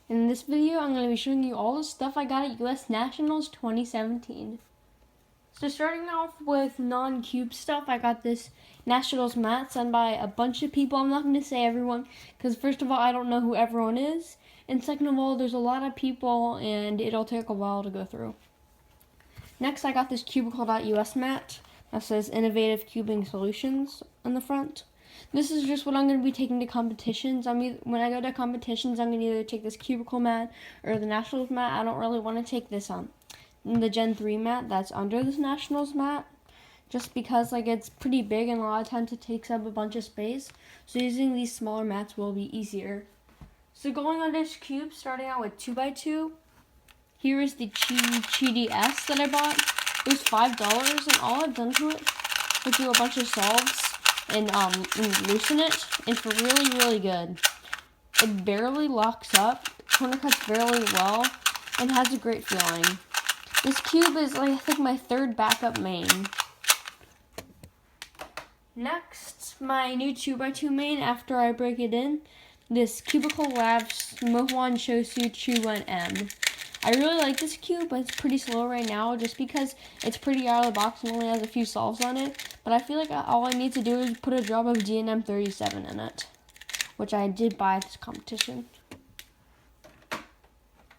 In this video, I'm going to be showing you all the stuff I got at US Nationals 2017. So starting off with non-cube stuff, I got this Nationals mat sent by a bunch of people. I'm not going to say everyone, because first of all, I don't know who everyone is. And second of all, there's a lot of people, and it'll take a while to go through. Next, I got this Cubicle.us mat that says Innovative Cubing Solutions on the front. This is just what I'm going to be taking to competitions. When I go to competitions, I'm going to either take this Cubicle mat or the Nationals mat. I don't really want to take this the Gen 3 mat that's under this Nationals mat, just because it's pretty big and a lot of times it takes up a bunch of space. So using these smaller mats will be easier. So going on this cube, starting out with 2x2. Here is the Chi DS that I bought. It was $5, and all I've done to it is do a bunch of solves and loosen it, and it's really, really good. It barely locks up, corner cuts fairly well, and has a great feeling. This cube is I think my third backup main. Next, my new 2x2 main after I break it in, this Cubicle Labs Mohwan Shosu Chu1 M. I really like this cube, but it's pretty slow right now just because it's pretty out of the box and only has a few solves on it. But I feel like all I need to do is put a drop of DNM 37 in it, which I did buy at this competition.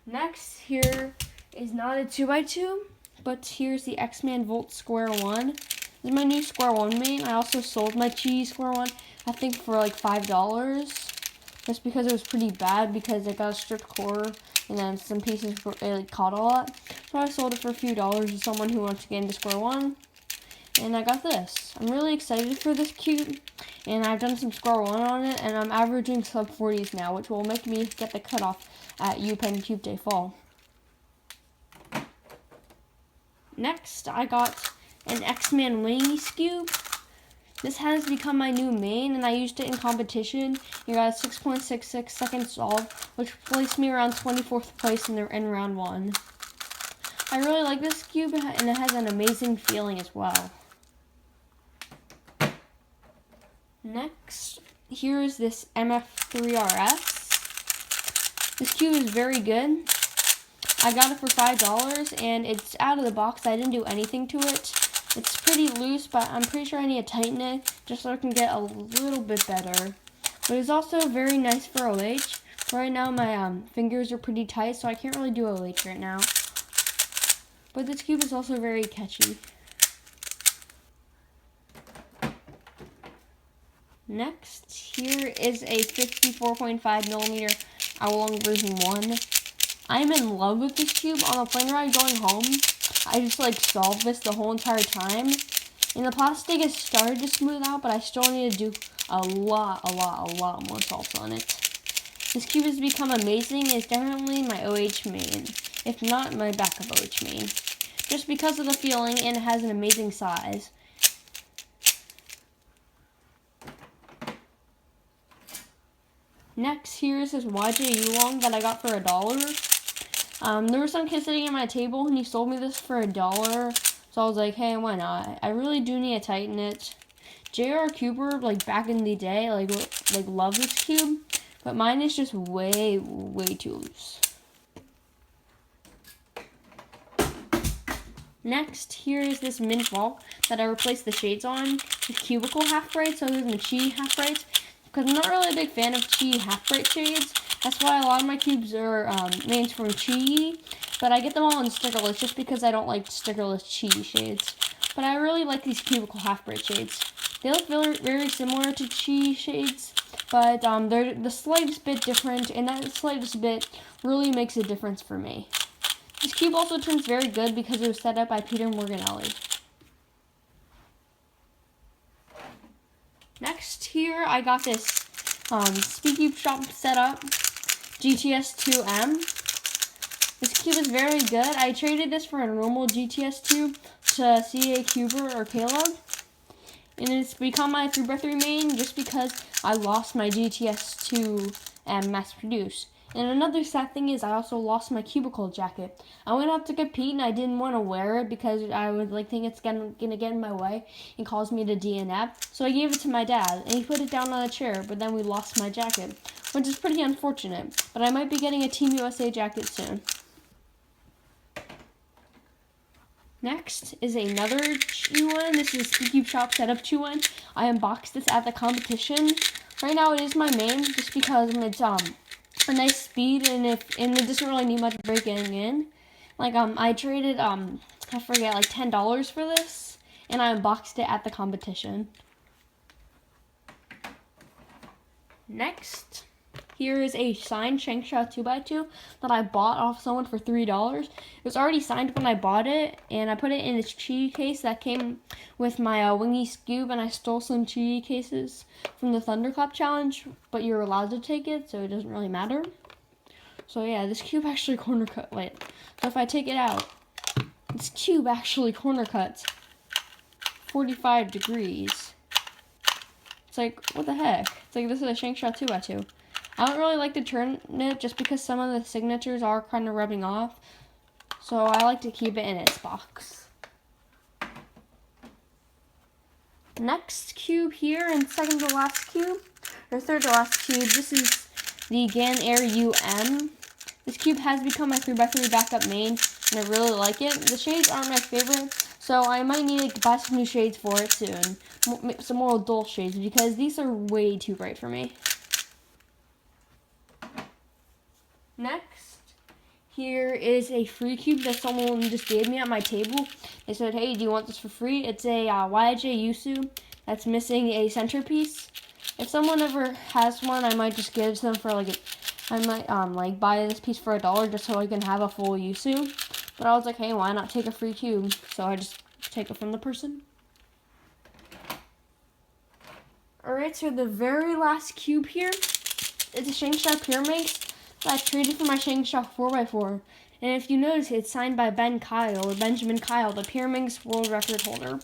Next, here is not a 2x2, but here's the X-Man Volt Square 1. This is my new Square 1 main. I also sold my Chi Square 1, I think for like $5. Just because it was pretty bad because it got a stripped core and then some pieces caught a lot. So I sold it for a few dollars to someone who wants to get into Square 1. And I got this. I'm really excited for this cube. And I've done some Square 1 on it, and I'm averaging sub 40s now, which will make me get the cutoff at UPenn Cube Day Fall. Next, I got an X-Man Wings cube. This has become my new main, and I used it in competition. You got a 6.66 second solve, which placed me around 24th place in round 1. I really like this cube, and it has an amazing feeling as well. Next, here is this MF3RS. This cube is very good. I got it for $5, and it's out of the box. I didn't do anything to it. It's pretty loose, but I'm pretty sure I need to tighten it just so it can get a little bit better. But it's also very nice for OH. Right now my fingers are pretty tight, so I can't really do OH right now. But this cube is also very catchy. Next, here is a 54.5mm hour-long version 1. I'm in love with this cube. On the plane ride going home, I just solved this the whole entire time. And the plastic has started to smooth out, but I still need to do a lot more solves on it. This cube has become amazing. It's definitely my OH main, if not my backup OH main. Just because of the feeling, and it has an amazing size. Next, here's this YJ Yulong that I got for $1. There was some kid sitting at my table, and he sold me this for $1. So I was like, hey, why not? I really do need to tighten it. J.R. Cuber, back in the day, loved this cube, but mine is just way too loose. Next, here is this Mint Vault that I replaced the shades on with Cubicle half bright, so there's the Chi half brights. Because I'm not really a big fan of Chi half bright shades. That's why a lot of my cubes are mains from Chi, but I get them all in stickerless just because I don't like stickerless Chi shades. But I really like these Cubicle half bright shades. They look very, very similar to Chi shades, but they're the slightest bit different, and that slightest bit really makes a difference for me. This cube also turns very good because it was set up by Peter Morganelli. Next, here I got this Speedcube Shop setup, GTS2M. This cube is very good. I traded this for a normal GTS2 to CA Cuber or Caleb. And it's become my 3x3 main just because I lost my GTS2M mass produce. And another sad thing is I also lost my Cubicle jacket. I went out to compete and I didn't want to wear it because I would think it's gonna get in my way and cause me to DNF. So I gave it to my dad and he put it down on a chair, but then we lost my jacket, which is pretty unfortunate. But I might be getting a Team USA jacket soon. Next is another chew-in. This is SpeedCube Shop Setup chew-in. I unboxed this at the competition. Right now it is my main just because it's a nice speed and it doesn't really need much breaking in. Like I traded I forget like $10 for this and I unboxed it at the competition. Next, here is a signed Shangshia 2x2 that I bought off someone for $3. It was already signed when I bought it, and I put it in this Chi case that came with my Wingy Scoob, and I stole some Chi cases from the Thunderclap Challenge, but you're allowed to take it, so it doesn't really matter. So yeah, this cube actually corner cut. Wait, so if I take it out, this cube actually corner cuts 45 degrees. It's like, what the heck? It's like this is a Shangshia 2x2. I don't really like to turn it just because some of the signatures are kind of rubbing off. So I like to keep it in its box. Next cube here, and second to last cube, or third to last cube, this is the GAN Air UM. This cube has become my 3x3 backup main, and I really like it. The shades aren't my favorite, so I might need to buy some new shades for it soon. Some more dull shades, because these are way too bright for me. Next, here is a free cube that someone just gave me at my table. They said, hey, do you want this for free? It's a YJ Yusu that's missing a centerpiece. If someone ever has one, I might just give it to them for I might buy this piece for $1 just so I can have a full Yusu. But I was like, hey, why not take a free cube? So I just take it from the person. Alright, so the very last cube here is a Shangshia Pyraminx that I traded for my Shangshia 4x4. And if you notice, it's signed by Benjamin Kyle, the Pyraminx world record holder.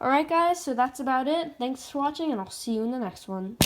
Alright guys, so that's about it. Thanks for watching, and I'll see you in the next one.